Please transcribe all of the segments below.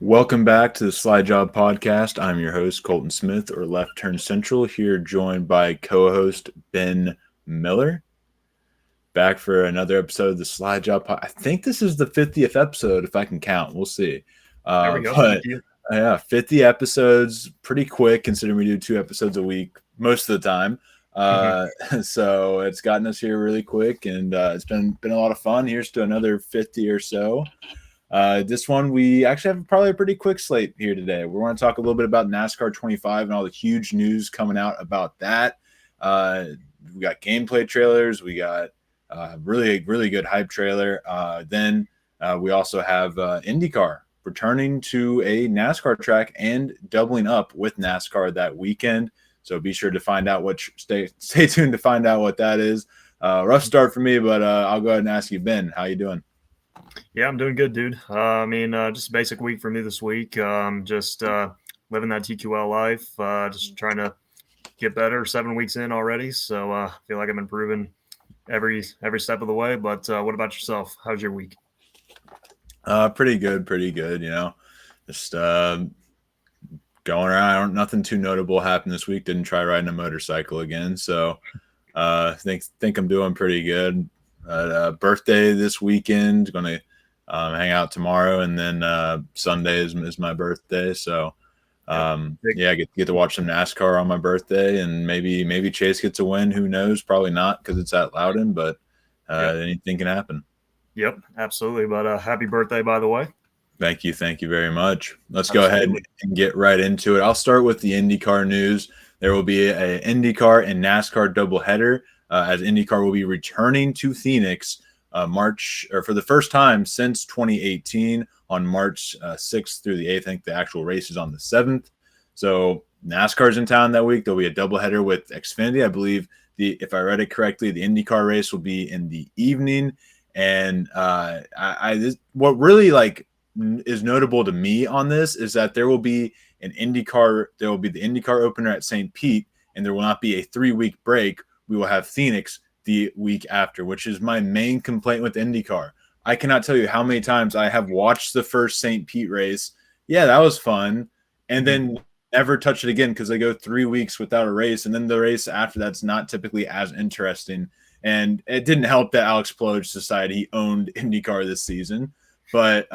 Welcome back to the Slide Job Podcast. I'm your host, Colton Smith, or Left Turn Central, here joined by co-host Ben Miller. Back for another episode of the Slide Job I think this is the 50th episode, if I can count. We'll see. There we go. But yeah, 50 episodes, pretty quick considering we do 2 episodes a week most of the time. So it's gotten us here really quick, and it's been a lot of fun. Here's to another 50 or so. This one, we actually have probably a pretty quick slate here today. We want to talk a little bit about NASCAR 25 and all the huge news coming out about that. We got gameplay trailers. We got really good hype trailer. Then we also have IndyCar returning to a NASCAR track and doubling up with NASCAR that weekend. So be sure to find out stay tuned to find out what that is. Rough start for me, but I'll go ahead and ask you, Ben, how you doing? Yeah, I'm doing good, dude. Just a basic week for me this week. Just living that TQL life. Just trying to get better. 7 weeks in already, so I feel like I'm improving every step of the way. But what about yourself? How's your week? Pretty good. You know, just going around. Nothing too notable happened this week. Didn't try riding a motorcycle again, so think I'm doing pretty good. Birthday this weekend. Going to hang out tomorrow, and then Sunday is my birthday. So get to watch some NASCAR on my birthday, and maybe Chase gets a win. Who knows? Probably not, because it's at Loudon, but anything can happen. Yep, absolutely. But happy birthday, by the way. Thank you very much. Let's go ahead and get right into it. I'll start with the IndyCar news. There will be an IndyCar and NASCAR doubleheader, as IndyCar will be returning to Phoenix for the first time since 2018 on March 6th through the 8th. I think the actual race is on the 7th. So NASCAR's in town that week. There'll be a doubleheader with Xfinity. I believe if I read it correctly, the IndyCar race will be in the evening. And what really is notable to me on this is that there will be the IndyCar opener at St. Pete, and there will not be a 3-week break. We will have Phoenix the week after, which is my main complaint with IndyCar. I cannot tell you how many times I have watched the first St. Pete race. Yeah, that was fun. And then never touch it again because they go 3 weeks without a race. And then the race after that's not typically as interesting. And it didn't help that Alex Palou decided he owned IndyCar this season. But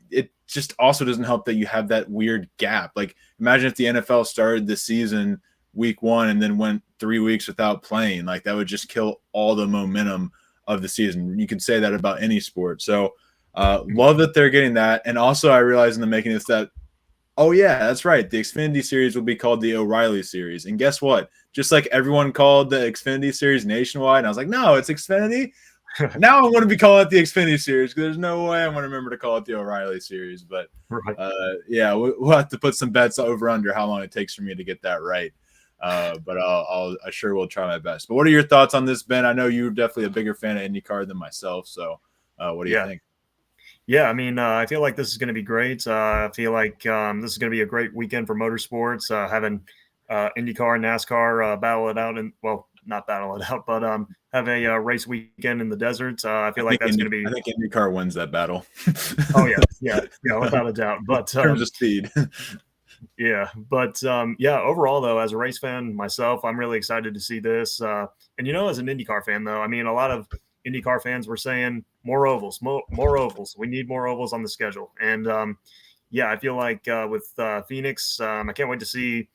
it just also doesn't help that you have that weird gap. Like, imagine if the NFL started the season week 1 and then went 3 weeks without playing. Like, that would just kill all the momentum of the season. You can say that about any sport. So love that they're getting that. And also I realized in the making this that, oh yeah, that's right, the Xfinity series will be called the O'Reilly series. And guess what? Just like everyone called the Xfinity series nationwide, and I was like, no, it's Xfinity. Now I'm going to be calling it the Xfinity series because there's no way I'm going to remember to call it the O'Reilly series. But we'll have to put some bets over under how long it takes for me to get that right. But I sure will try my best. But what are your thoughts on this, Ben? I know you're definitely a bigger fan of IndyCar than myself. So what do you think? Yeah, I mean, I feel like this is going to be great. I feel like this is going to be a great weekend for motorsports, having IndyCar and NASCAR battle it out. Not battle it out, but have a race weekend in the desert. I feel like that's going to be – I think IndyCar wins that battle. Oh, yeah, without a doubt. But in terms of speed. Yeah, but overall, though, as a race fan myself, I'm really excited to see this. And, as an IndyCar fan, though, I mean, a lot of IndyCar fans were saying more ovals, more ovals. We need more ovals on the schedule. And, I feel like with Phoenix, I can't wait to see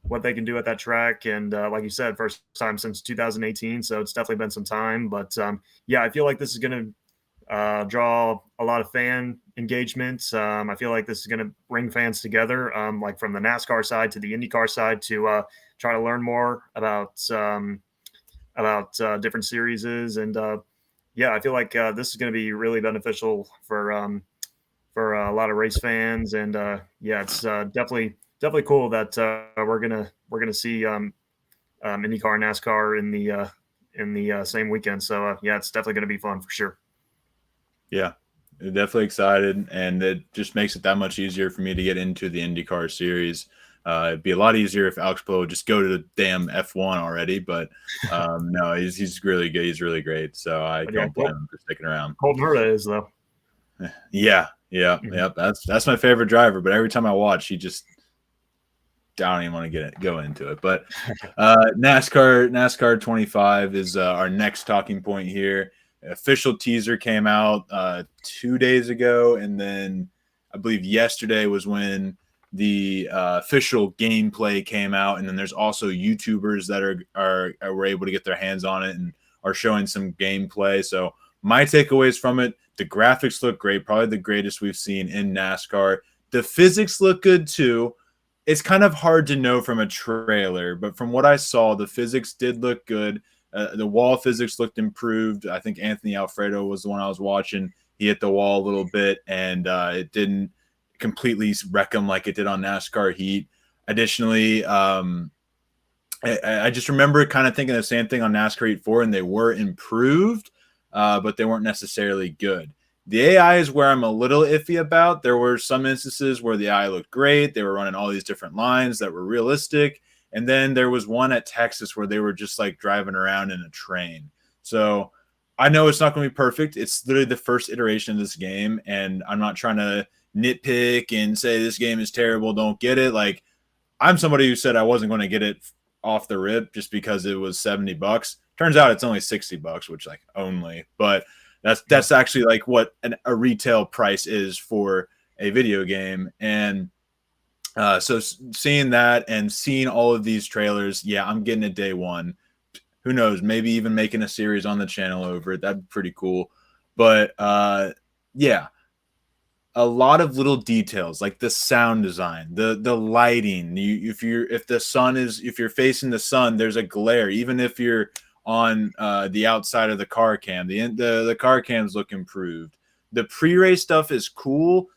what they can do at that track. And like you said, first time since 2018, so it's definitely been some time. But, I feel like this is going to draw a lot of fan engagement. I feel like this is going to bring fans together, like from the NASCAR side to the IndyCar side, to try to learn more about different series. And I feel like this is going to be really beneficial for a lot of race fans. And it's definitely cool that we're gonna see IndyCar and NASCAR in the same weekend. So it's definitely going to be fun for sure. Yeah, definitely excited, and it just makes it that much easier for me to get into the IndyCar series. It'd be a lot easier if Alex Palou would just go to the damn F1 already, but no, he's really good. He's really great, so I don't blame him for sticking around. Colton Herta is, though. Yeah, Yeah, yeah, that's my favorite driver. But every time I watch, he just I don't even want to go into it. But NASCAR 25 is our next talking point here. Official teaser came out 2 days ago, and then I believe yesterday was when the official gameplay came out. And then there's also YouTubers that are were able to get their hands on it and are showing some gameplay. So my takeaways from it: the graphics look great, probably the greatest we've seen in NASCAR. The physics look good too. It's kind of hard to know from a trailer, but from what I saw, the physics did look good. The wall physics looked improved. I think Anthony Alfredo was the one I was watching. He hit the wall a little bit, and it didn't completely wreck him like it did on NASCAR Heat. Additionally, I just remember kind of thinking the same thing on NASCAR Heat 4, and they were improved, but they weren't necessarily good. The AI is where I'm a little iffy about. There were some instances where the AI looked great. They were running all these different lines that were realistic. And then there was one at Texas where they were just like driving around in a train. So I know it's not going to be perfect. It's literally the first iteration of this game. And I'm not trying to nitpick and say this game is terrible, don't get it. Like, I'm somebody who said I wasn't going to get it off the rip just because it was $70. Turns out it's only $60, which like only, but that's actually like what a retail price is for a video game. And so seeing that and seeing all of these trailers, yeah, I'm getting it day one. Who knows? Maybe even making a series on the channel over it. That'd be pretty cool. But yeah, a lot of little details like the sound design, the lighting. If you're facing the sun, there's a glare. Even if you're on the outside of the car cam, the car cams look improved. The pre-race stuff is cool.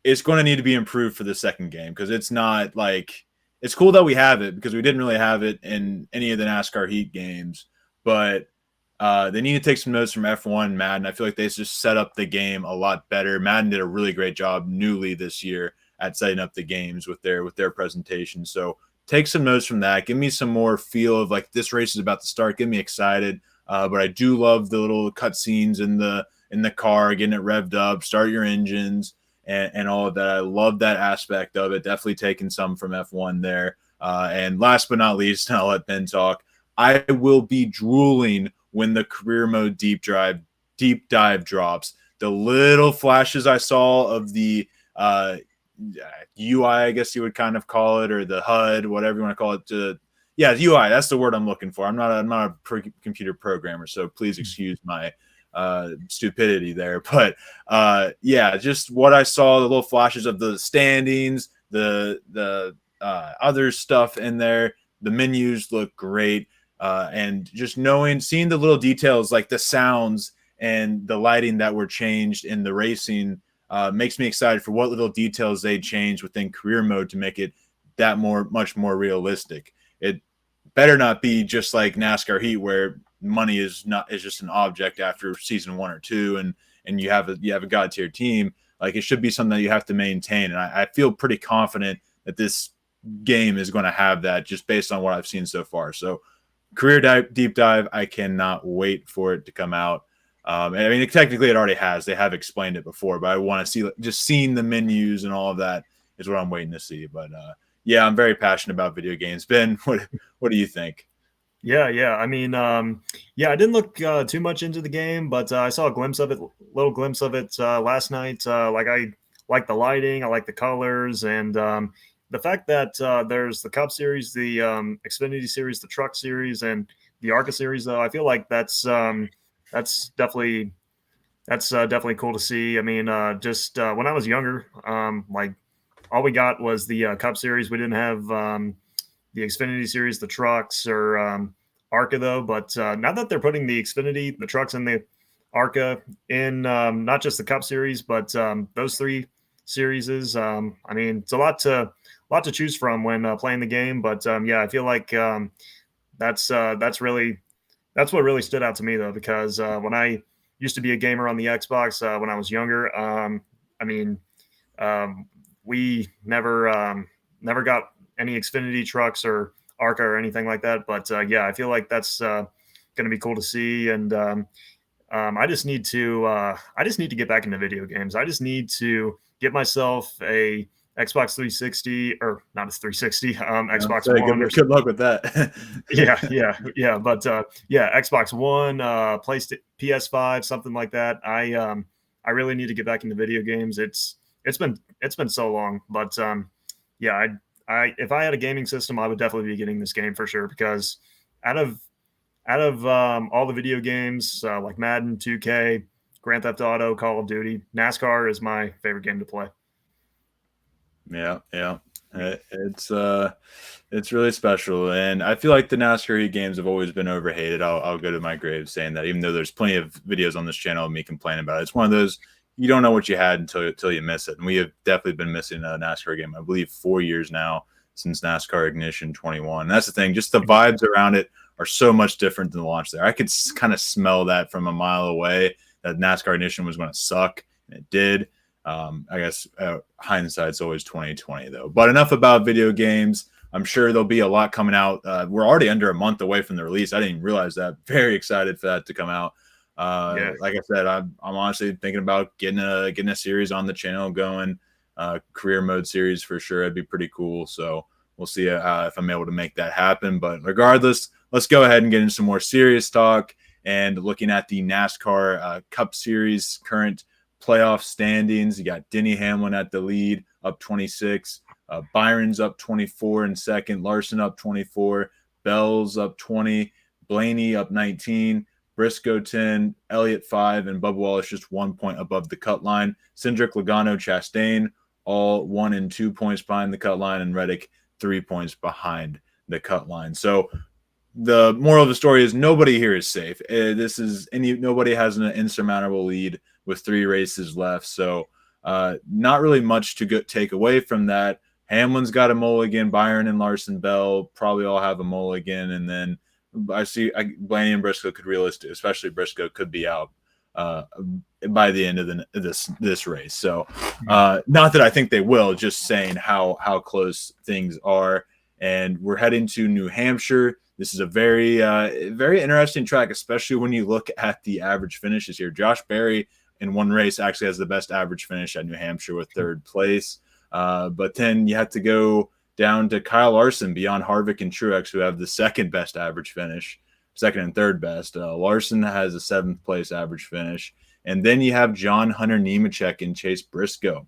It's going to need to be improved for the second game because it's not like it's cool that we have it because we didn't really have it in any of the NASCAR Heat games, but they need to take some notes from F1 Madden. I feel like they just set up the game a lot better. Madden did a really great job newly this year at setting up the games with their presentation. So take some notes from that. Give me some more feel of like this race is about to start. Get me excited. But I do love the little cutscenes in the car, getting it revved up, start your engines, and all of that. I love that aspect of it. Definitely taking some from F1 there. And last but not least, and I'll let Ben talk. I will be drooling when the career mode deep dive drops. The little flashes I saw of the UI, I guess you would kind of call it, or the HUD, whatever you want to call it. Yeah, UI. That's the word I'm looking for. I'm not a computer programmer, so please excuse my stupidity there. But yeah, just what I saw, the little flashes of the standings, the other stuff in there. The menus look great. And just seeing the little details like the sounds and the lighting that were changed in the racing makes me excited for what little details they change within career mode to make it much more realistic. It better not be just like NASCAR Heat where money is just an object after season 1 or 2 and you have a god tier team. Like, it should be something that you have to maintain. And I feel pretty confident that this game is going to have that just based on what I've seen so far. So deep dive, I cannot wait for it to come out. I mean, technically it already has. They have explained it before, but I want to see just seeing the menus and all of that is what I'm waiting to see. But yeah, I'm very passionate about video games. Ben, what do you think? Yeah. I mean, yeah, I didn't look too much into the game, but I saw a little glimpse of it last night. Like, I like the lighting, I like the colors, and the fact that there's the Cup Series, the Xfinity Series, the Truck Series, and the ARCA Series. Though I feel like that's definitely cool to see. I mean, just when I was younger, like all we got was the Cup Series. We didn't have the Xfinity Series, the trucks, or ARCA though. But now that they're putting the Xfinity, the trucks, and the ARCA in not just the Cup Series, but those three series, I mean, it's a lot to choose from when playing the game. But yeah, I feel like that's what really stood out to me though, because when I used to be a gamer on the Xbox when I was younger, I mean, we never got any Xfinity trucks or ARCA or anything like that. But yeah, I feel like that's going to be cool to see. And I just need to get back into video games. I just need to get myself a Xbox 360, or not a 360, Xbox Say One or good luck with that. yeah. But yeah, Xbox One, PlayStation, PS5, something like that. I really need to get back into video games. It's been so long, but yeah, I if I had a gaming system, I would definitely be getting this game for sure, because out of all the video games like Madden, 2K, Grand Theft Auto, Call of Duty, NASCAR is my favorite game to play. Yeah, yeah. It's really special, and I feel like the NASCAR Heat games have always been overhated. I'll go to my grave saying that, even though there's plenty of videos on this channel of me complaining about it. It's one of those, you don't know what you had until you miss it, and we have definitely been missing a NASCAR game. I believe 4 years now since NASCAR Ignition 21. And that's the thing, just the vibes around it are so much different than the launch there. I could kind of smell that from a mile away, that NASCAR Ignition was going to suck, and it did. I guess hindsight's always 2020 though. But enough about video games. I'm sure there'll be a lot coming out. We're already under a month away from the release. I didn't even realize that. Very excited for that to come out. Like I said, I'm honestly thinking about getting a series on the channel going. Career mode series for sure. It'd be pretty cool. So we'll see if I'm able to make that happen. But regardless, let's go ahead and get into some more serious talk and looking at the NASCAR Cup Series current playoff standings. You got Denny Hamlin at the lead, up 26. Byron's up 24 in second. Larson up 24. Bell's up 20. Blaney up 19. Briscoe 10. Elliott 5. And Bubba Wallace just 1 point above the cut line. Cindric, Logano, Chastain all 1 and 2 points behind the cut line. And Reddick 3 points behind the cut line. So the moral of the story is nobody here is safe. Nobody has an insurmountable lead with 3 races left. So not really much to take away from that. Hamlin's got a mulligan. Byron and Larson, Bell probably all have a mulligan. And then I see Blaney and Briscoe could especially Briscoe, could be out by the end of this race. So not that I think they will, just saying how close things are. And we're heading to New Hampshire. This is a very, very interesting track, especially when you look at the average finishes here. Josh Berry in one race actually has the best average finish at New Hampshire with 3rd place. But then you have to go down to Kyle Larson beyond Harvick and Truex, who have the 2nd best average finish, 2nd and 3rd best. Larson has a 7th place average finish. And then you have John Hunter Nemechek and Chase Briscoe.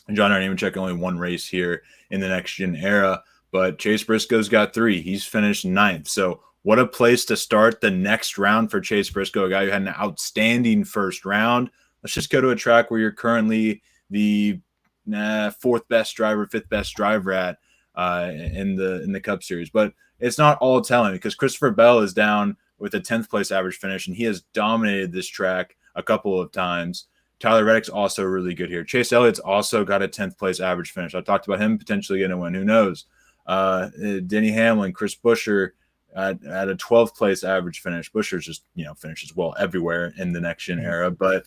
And John Hunter Nemechek only 1 race here in the next gen era, but Chase Briscoe's got 3. He's finished 9th. So what a place to start the next round for Chase Briscoe, a guy who had an outstanding first round. Let's just go to a track where you're currently the 4th best driver, 5th best driver at in the Cup Series. But it's not all telling, because Christopher Bell is down with a 10th place average finish, and he has dominated this track a couple of times. Tyler Reddick's also really good here. Chase Elliott's also got a 10th place average finish. I talked about him potentially getting a win. Who knows? Denny Hamlin, Chris Buescher at a 12th place average finish. Buescher's just, finishes well everywhere in the next gen era. But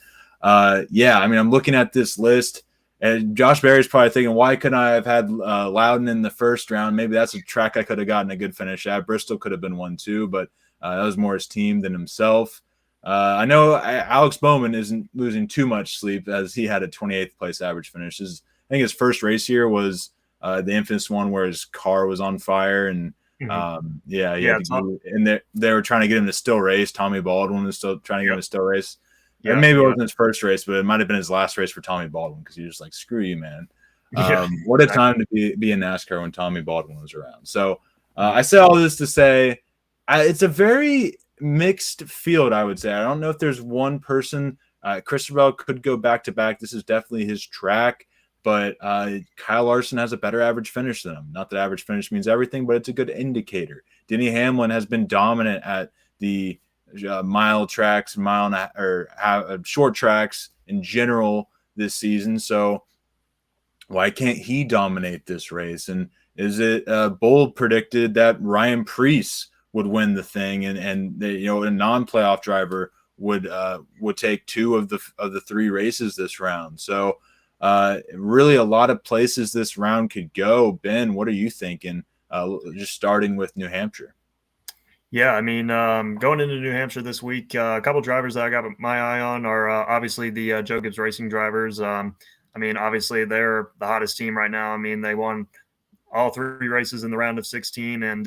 yeah, I mean, I'm looking at this list, and Josh Berry's probably thinking, why couldn't I have had Loudon in the first round? Maybe that's a track I could have gotten a good finish at. Bristol could have been one too, but that was more his team than himself. I know Alex Bowman isn't losing too much sleep, as he had a 28th place average finish. I think his first race here was the infamous one where his car was on fire, and and they were trying to get him to still race. Tommy Baldwin was still trying to get him to still race. And maybe it wasn't his first race, but it might have been his last race for Tommy Baldwin, because he was just like, screw you, man. What a time to be in NASCAR when Tommy Baldwin was around. So I say all this to say it's a very mixed field, I would say. I don't know if there's one person. Christopher Bell could go back-to-back. This is definitely his track. But Kyle Larson has a better average finish than him. Not that average finish means everything, but it's a good indicator. Denny Hamlin has been dominant at the mile tracks, short tracks in general this season. So why can't he dominate this race? And is it bold predicted that Ryan Preece would win the thing, and a non-playoff driver would take 2 of the 3 races this round? So really a lot of places this round could go. Ben, what are you thinking? Just starting with New Hampshire. Yeah, I mean, going into New Hampshire this week, a couple drivers that I got my eye on are obviously the Joe Gibbs Racing drivers. I mean, obviously they're the hottest team right now. I mean, they won all three races in the round of 16, and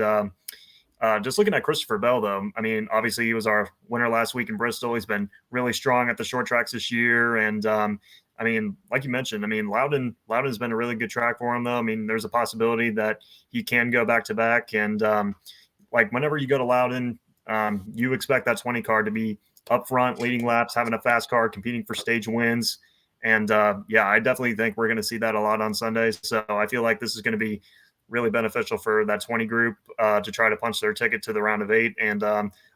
just looking at Christopher Bell, though, I mean, obviously he was our winner last week in Bristol. He's been really strong at the short tracks this year, and I mean, like you mentioned, I mean, Loudon has been a really good track for him, though. I mean, there's a possibility that he can go back to back, and like whenever you go to Loudon, you expect that 20 car to be up front, leading laps, having a fast car, competing for stage wins. And yeah, I definitely think we're going to see that a lot on Sundays. So I feel like this is going to be really beneficial for that 20 group to try to punch their ticket to the round of 8. And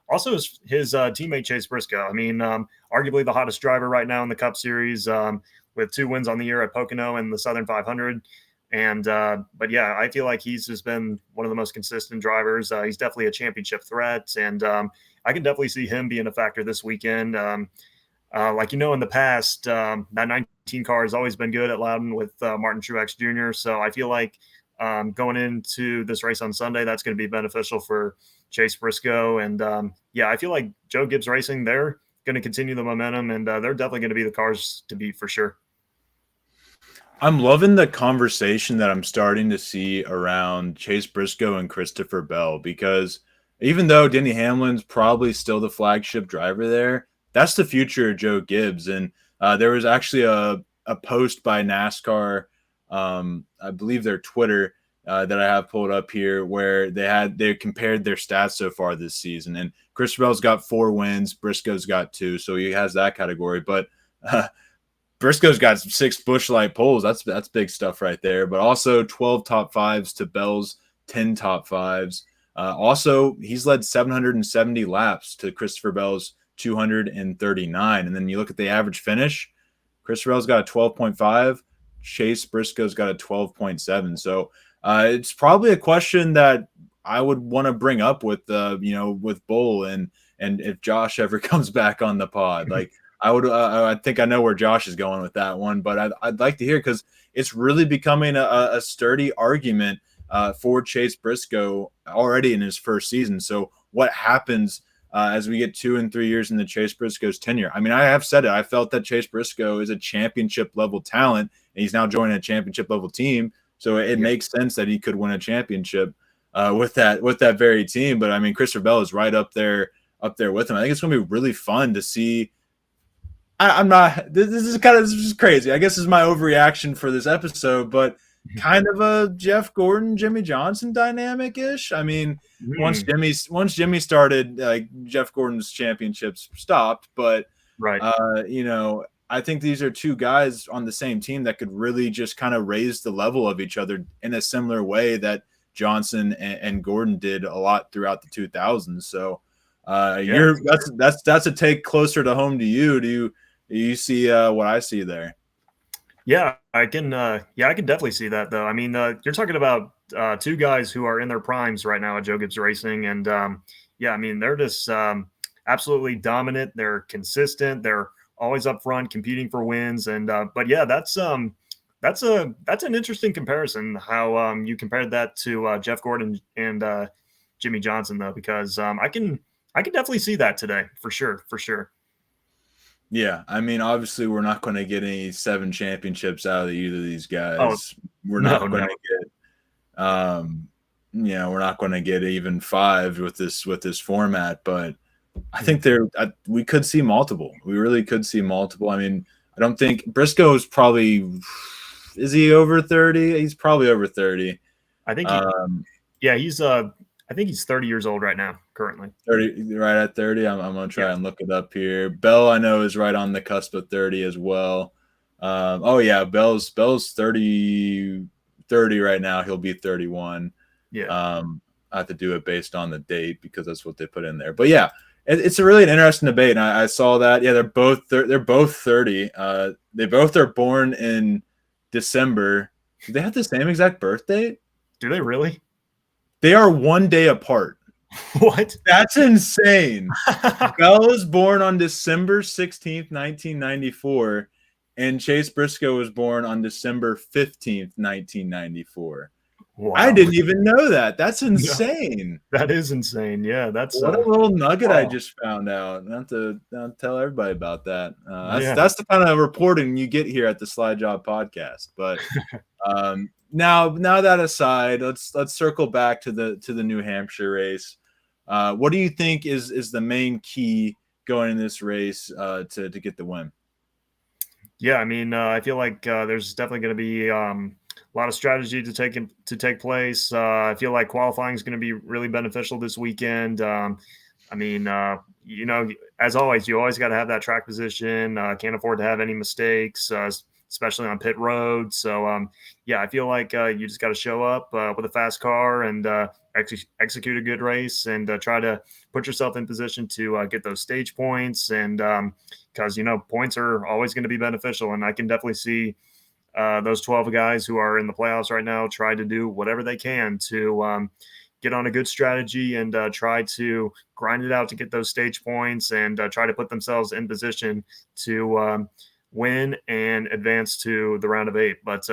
also his teammate Chase Briscoe. I mean, arguably the hottest driver right now in the Cup Series, with 2 wins on the year at Pocono and the Southern 500. And but yeah, I feel like he's just been one of the most consistent drivers. He's definitely a championship threat, and I can definitely see him being a factor this weekend. Like in the past, that 19 car has always been good at Loudon with Martin Truex Jr. So I feel like going into this race on Sunday, that's going to be beneficial for Chase Briscoe. And yeah, I feel like Joe Gibbs Racing, they're going to continue the momentum, and they're definitely going to be the cars to beat for sure. I'm loving the conversation that I'm starting to see around Chase Briscoe and Christopher Bell, because even though Denny Hamlin's probably still the flagship driver there, that's the future of Joe Gibbs. And there was actually a post by NASCAR, I believe their Twitter, that I have pulled up here, where they compared their stats so far this season. And Christopher Bell's got 4 wins, Briscoe's got 2, so he has that category. But Briscoe's got 6 Busch Light poles. That's big stuff right there. But also 12 top 5s to Bell's 10 top 5s. Also, he's led 770 laps to Christopher Bell's 239. And then you look at the average finish, Christopher Bell's got a 12.5. Chase Briscoe's got a 12.7. So it's probably a question that I would want to bring up with with Bull and if Josh ever comes back on the pod. Like, I think I know where Josh is going with that one, but I'd like to hear, because it's really becoming a sturdy argument for Chase Briscoe already in his first season. So what happens as we get 2 and 3 years into Chase Briscoe's tenure? I mean, I have said it. I felt that Chase Briscoe is a championship level talent, and he's now joining a championship level team. So it makes sense that he could win a championship with that very team. But I mean, Christopher Bell is right up there with him. I think it's going to be really fun to see. I'm not. This is crazy. I guess this is my overreaction for this episode, but kind of a Jeff Gordon, Jimmy Johnson dynamic ish. I mean, once Jimmy started, like, Jeff Gordon's championships stopped. But Right. I think these are 2 guys on the same team that could really just kind of raise the level of each other in a similar way that Johnson and Gordon did a lot throughout the 2000s. So that's a take closer to home to you. Do you see what I see there? Yeah, I can. I can definitely see that, though. I mean, you're talking about 2 guys who are in their primes right now at Joe Gibbs Racing, and yeah, I mean, they're just absolutely dominant. They're consistent. They're always up front, competing for wins. And but yeah, that's an interesting comparison. How you compared that to Jeff Gordon and Jimmy Johnson, though, because I can definitely see that today for sure. Yeah, I mean, obviously, we're not going to get any 7 championships out of either of these guys. Oh, we're not going to get, we're not going to get even 5 with this format. But I think we could see multiple. We really could see multiple. I mean, I don't think Briscoe is probably. Is he over 30? He's probably over 30. I think. I think he's 30 years old right now, currently. 30, right at 30. I'm gonna try and look it up here. Bell, I know, is right on the cusp of 30 as well. Bell's 30 right now. He'll be 31. Yeah. I have to do it based on the date because that's what they put in there. But yeah, it's a really an interesting debate. And I saw that. Yeah, they're both 30. They both are born in December. Do they have the same exact birth date? Do they really? They are 1 day apart. What? That's insane. Bell was born on December 16th, 1994, and Chase Briscoe was born on December 15th, 1994. I Wow. didn't even know that. That's insane. That is insane. Yeah, that's What a little nugget I wow. just found out. Not to tell everybody about that. That's Yeah. that's the kind of reporting you get here at the Slide Job Podcast. But now that aside, let's circle back to the New Hampshire race. What do you think is the main key going in this race to get the win? Yeah, I mean, I feel like there's definitely going to be a lot of strategy to take place. I feel like qualifying is going to be really beneficial this weekend. I mean, as always, you always got to have that track position. Can't afford to have any mistakes, especially on pit road. So, yeah, I feel like you just got to show up with a fast car and execute a good race and try to put yourself in position to get those stage points. And because points are always going to be beneficial, and I can definitely see those 12 guys who are in the playoffs right now try to do whatever they can to get on a good strategy and try to grind it out to get those stage points and try to put themselves in position to win and advance to the round of 8. But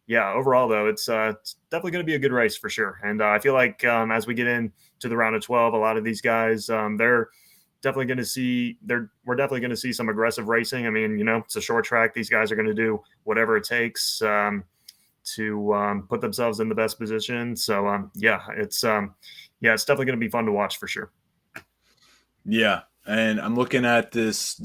yeah, overall though, it's definitely going to be a good race for sure. And I feel like as we get into the round of 12, a lot of these guys, they're definitely going to see we're definitely going to see some aggressive racing. I mean, it's a short track. These guys are going to do whatever it takes to put themselves in the best position. So yeah, it's definitely going to be fun to watch for sure. Yeah, and I'm looking at this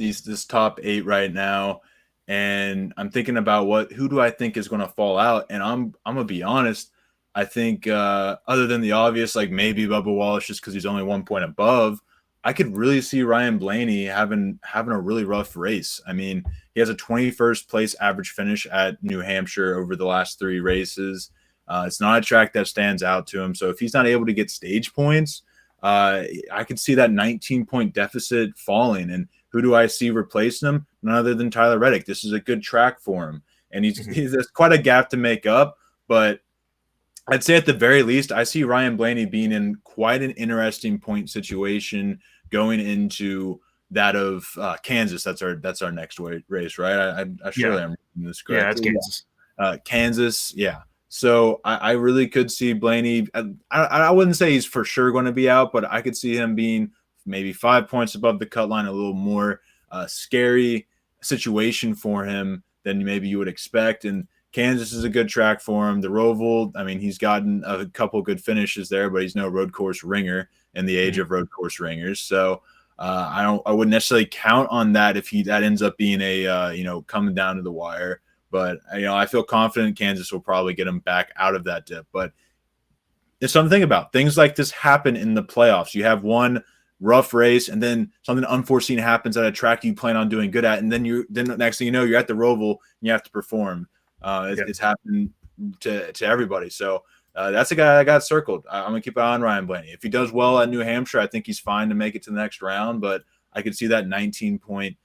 top 8 right now, and I'm thinking about who do I think is going to fall out, and I'm gonna be honest. I think other than the obvious, like maybe Bubba Wallace, just because he's only 1 point above, I could really see Ryan Blaney having a really rough race. I mean, he has a 21st place average finish at New Hampshire over the last 3 races. It's not a track that stands out to him, so if he's not able to get stage points, I could see that 19-point deficit falling. And who do I see replacing him? None other than Tyler Reddick. This is a good track for him, and there's quite a gap to make up, but I'd say at the very least, I see Ryan Blaney being in quite an interesting point situation going into that of Kansas. That's our next race, right? I surely am reading this Yeah, correctly. that's Kansas. Kansas, yeah. So I really could see Blaney. I wouldn't say he's for sure going to be out, but I could see him being maybe 5 points above the cut line, a little more scary situation for him than maybe you would expect. And Kansas is a good track for him. The Roval, I mean, he's gotten a couple good finishes there, but he's no road course ringer in the age of road course ringers. So I wouldn't necessarily count on that if that ends up being a coming down to the wire. But I feel confident Kansas will probably get him back out of that dip. But there's something to think about. Things like this happen in the playoffs. You have one rough race, and then something unforeseen happens at a track you plan on doing good at, and then the next thing you know, you're at the Roval and you have to perform. It's happened to everybody. So that's a guy I got circled. I'm gonna keep an eye on Ryan Blaney. If he does well at New Hampshire, I think he's fine to make it to the next round. But I could see that 19-point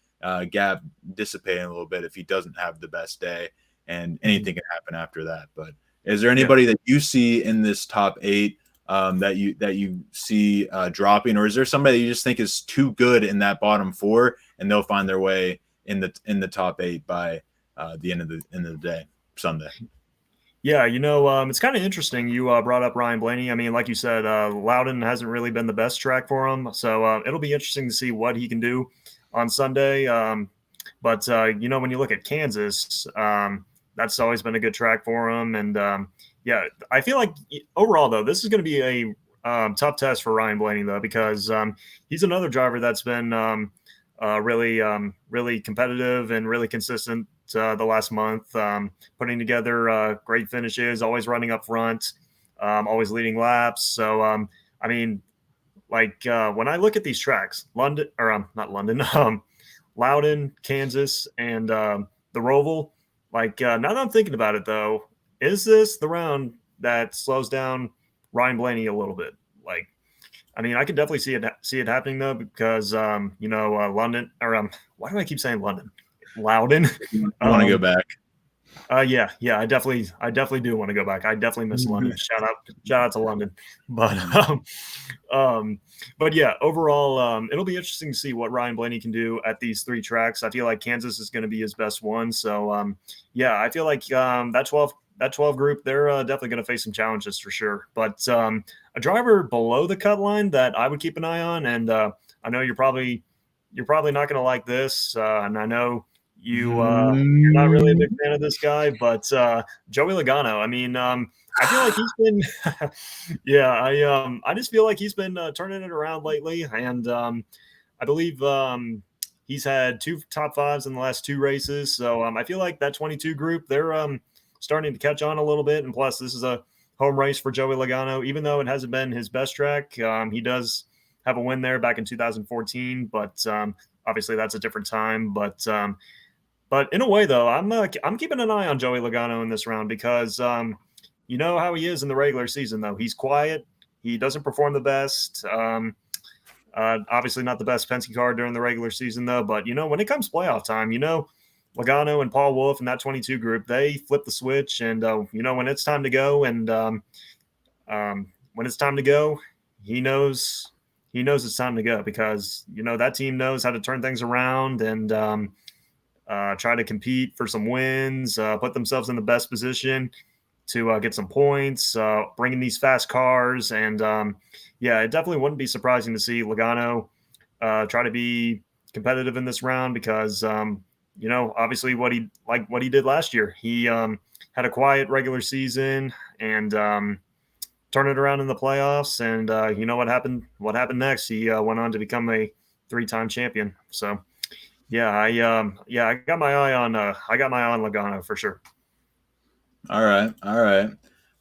gap dissipating a little bit if he doesn't have the best day, and anything can happen after that. But is there anybody that you see in this top 8 that you see dropping, or is there somebody that you just think is too good in that bottom 4 and they'll find their way in the top 8 by the end of the day Sunday? Yeah, it's kind of interesting. You brought up Ryan Blaney. I mean, like you said, Loudon hasn't really been the best track for him, so it'll be interesting to see what he can do on Sunday. But when you look at Kansas, that's always been a good track for him. And yeah, I feel like overall though, this is going to be a tough test for Ryan Blaney though, because he's another driver that's been really competitive and really consistent the last month, putting together great finishes, always running up front, always leading laps. So I mean, like when I look at these tracks, not London, Loudon, Kansas, and the Roval. Like now that I'm thinking about it, though, is this the round that slows down Ryan Blaney a little bit? Like, I mean, I could definitely see it happening though, because London, or why do I keep saying London? Loudon. I want to go back. Yeah, I definitely do want to go back. I definitely miss London. Shout out to London. But yeah, overall, it'll be interesting to see what Ryan Blaney can do at these 3 tracks. I feel like Kansas is going to be his best one. So yeah, I feel like that that 12 group, they're definitely going to face some challenges for sure. But a driver below the cut line that I would keep an eye on, and I know you're probably not going to like this, and I know you're not really a big fan of this guy, but Joey Logano. I mean, I feel like he's been, yeah, I just feel like he's been turning it around lately, and I believe he's had 2 top 5s in the last 2 races. So I feel like that 22 group, they're starting to catch on a little bit. And plus, this is a home race for Joey Logano. Even though it hasn't been his best track, he does have a win there back in 2014. But obviously, that's a different time. But in a way, though, I'm keeping an eye on Joey Logano in this round because you know how he is in the regular season, though. He's quiet. He doesn't perform the best. Obviously not the best Penske car during the regular season, though. But, when it comes playoff time, Logano and Paul Wolfe and that 22 group, they flip the switch. And, when it's time to go when it's time to go, he knows it's time to go because, that team knows how to turn things around and try to compete for some wins, put themselves in the best position to get some points, bringing these fast cars. And, it definitely wouldn't be surprising to see Logano try to be competitive in this round because, obviously what he did last year. He had a quiet regular season and turned it around in the playoffs. And what happened? What happened next? He went on to become a 3-time champion. So, I got my eye on Logano for sure. All right.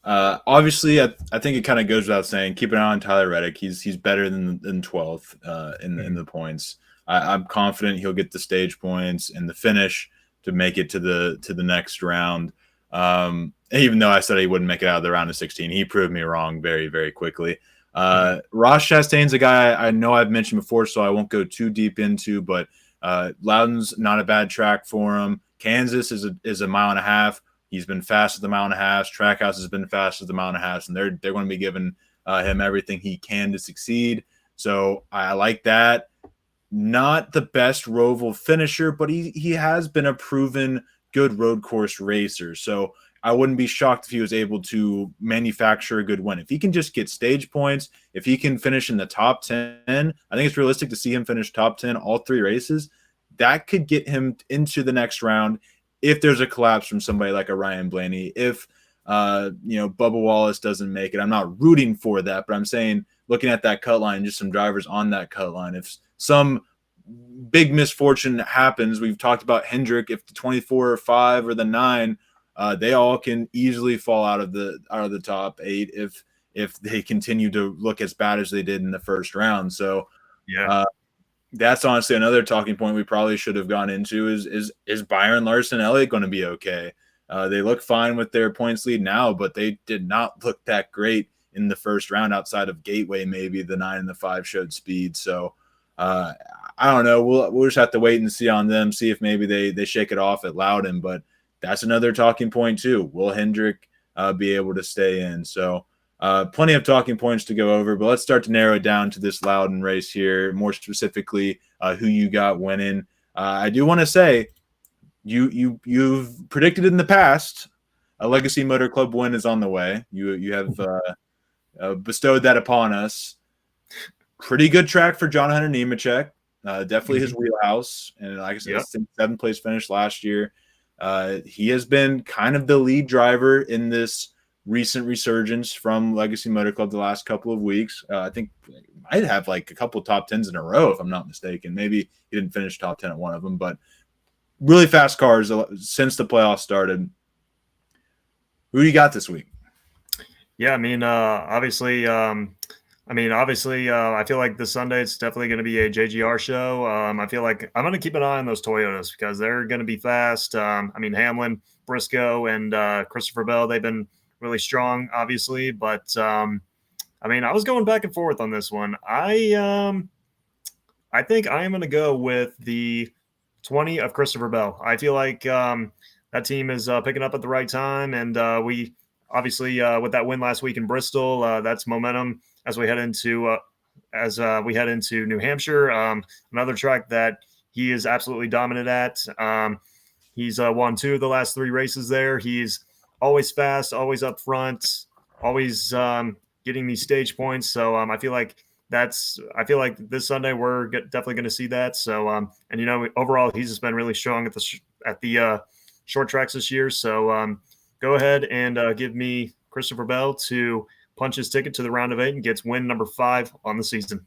Obviously, I think it kind of goes without saying. Keep an eye on Tyler Reddick. He's better than 12th in the points. I'm confident he'll get the stage points and the finish to make it to the next round. Even though I said he wouldn't make it out of the round of 16, he proved me wrong very, very quickly. Ross Chastain's a guy I know I've mentioned before, so I won't go too deep into. But Loudon's not a bad track for him. Kansas is a mile and a half. He's been fast at the mile and a half. Trackhouse has been fast at the mile and a half, and they're going to be giving him everything he can to succeed. So I like that. Not the best Roval finisher, but he has been a proven good road course racer. So I wouldn't be shocked if he was able to manufacture a good win. If he can just get stage points, if he can finish in the top 10, I think it's realistic to see him finish top 10 all 3 races. That could get him into the next round. If there's a collapse from somebody like a Ryan Blaney, if Bubba Wallace doesn't make it, I'm not rooting for that, but I'm saying looking at that cut line, just some drivers on that cut line, if some big misfortune happens, we've talked about Hendrick, if the 24 or 5 or the 9, they all can easily fall out of the top 8 if they continue to look as bad as they did in the first round. So that's honestly another talking point we probably should have gone into is Byron Larson Elliott going to be okay? They look fine with their points lead now, but they did not look that great in the first round outside of Gateway. Maybe the 9 and the 5 showed speed. So I don't know. We'll just have to wait and see on them, see if maybe they shake it off at Loudon. But that's another talking point too. Will Hendrick be able to stay in? So plenty of talking points to go over, but let's start to narrow it down to this Loudon race here, more specifically who you got winning. I do want to say you've predicted in the past a Legacy Motor Club win is on the way. You have bestowed that upon us. Pretty good track for John Hunter Nemechek. Definitely his wheelhouse, and like I said, 7th place finish last year. He has been kind of the lead driver in this recent resurgence from Legacy Motor Club the last couple of weeks. I think he might have like a couple top 10s in a row, if I'm not mistaken. Maybe he didn't finish top 10 at one of them, but really fast cars since the playoffs started. Who do you got this week? Yeah, obviously, I feel like this Sunday it's definitely going to be a JGR show. I feel like I'm going to keep an eye on those Toyotas because they're going to be fast. Hamlin, Briscoe, and Christopher Bell, they've been really strong, obviously. But, I was going back and forth on this one. I think I am going to go with the 20 of Christopher Bell. I feel like that team is picking up at the right time. And we obviously, with that win last week in Bristol, that's momentum as we head into New Hampshire, another track that he is absolutely dominant at. He's won 2 of the last 3 races there. He's always fast, always up front, always getting these stage points. So I feel like this Sunday we're definitely going to see that. So and overall he's just been really strong at the short tracks this year. So go ahead and give me Christopher Bell to punch his ticket to the round of 8 and gets win number 5 on the season.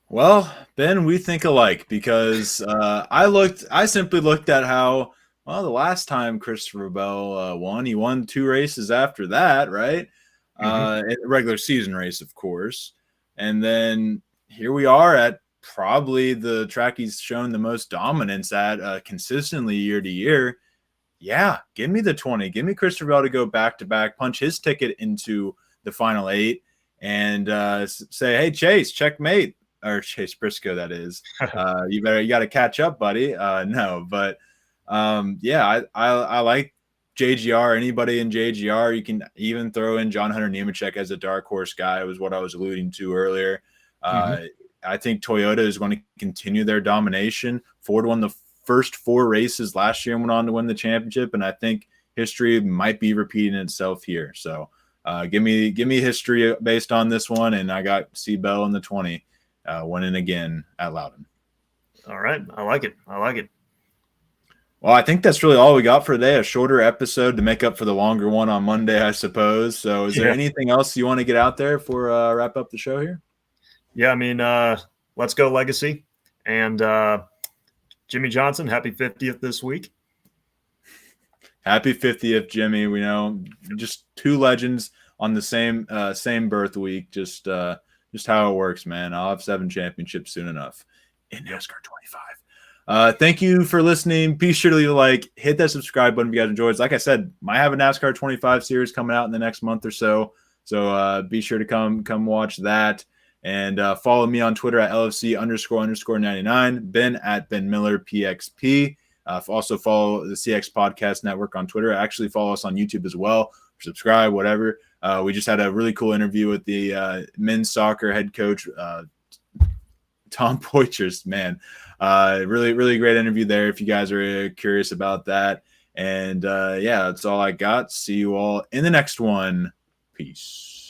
Well, Ben, we think alike because I simply looked at how, well, the last time Christopher Bell won, he won 2 races after that, right? Regular season race, of course. And then here we are at probably the track he's shown the most dominance at consistently year to year. Yeah, give me the 20. Give me Christopher Bell to go back-to-back, punch his ticket into the final 8, and say, hey, Chase, checkmate. Or Chase Briscoe, that is. You got to catch up, buddy. No, but yeah, I like JGR. Anybody in JGR, you can even throw in John Hunter Nemechek as a dark horse guy. Was what I was alluding to earlier. I think Toyota is going to continue their domination. Ford won the first 4 races last year and went on to win the championship, and I think history might be repeating itself here. So give me history based on this one, and I got C Bell in the 20. Winning again at Loudon. All right. I like it. Well, I think that's really all we got for today. A shorter episode to make up for the longer one on Monday, I suppose. So is there anything else you want to get out there for wrap up the show here? Yeah, I mean, let's go Legacy. And Jimmy Johnson, happy 50th this week. Happy 50th, Jimmy. We know just 2 legends on the same birth week. Just how it works, man. I'll have 7 championships soon enough in NASCAR 25. Thank you for listening. Be sure to leave a like, hit that subscribe button if you guys enjoyed. Like I said, might have a NASCAR 25 series coming out in the next month or so. So be sure to come watch that. And follow me on Twitter at LFC__99. Ben at Ben Miller PXP. Also follow the CX Podcast Network on Twitter. Actually follow us on YouTube as well. Subscribe, whatever. We just had a really cool interview with the men's soccer head coach, Tom Poitras, man. Really, really great interview there if you guys are curious about that. And yeah, that's all I got. See you all in the next one. Peace.